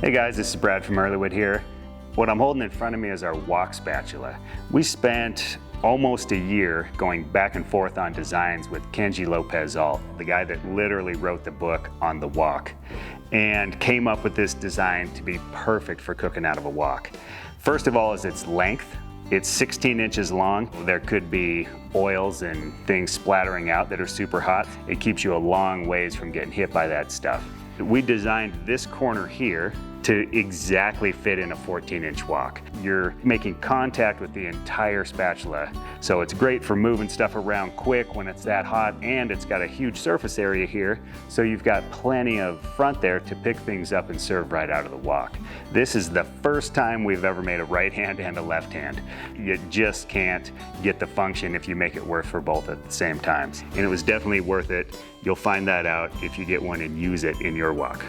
Hey guys, this is Brad from Earlywood here. What I'm holding in front of me is our Wok Spatula. We spent almost a year going back and forth on designs with Kenji Lopez-Alt, the guy that literally wrote the book on the wok, and came up with this design to be perfect for cooking out of a wok. First of all is its length. It's 16 inches long. There could be oils and things splattering out that are super hot. It keeps you a long ways from getting hit by that stuff. We designed this corner here to exactly fit in a 14-inch wok. You're making contact with the entire spatula, so it's great for moving stuff around quick when it's that hot, and it's got a huge surface area here, so you've got plenty of front there to pick things up and serve right out of the wok. This is the first time we've ever made a right hand and a left hand. You just can't get the function if you make it work for both at the same times. And it was definitely worth it. You'll find that out if you get one and use it in your wok.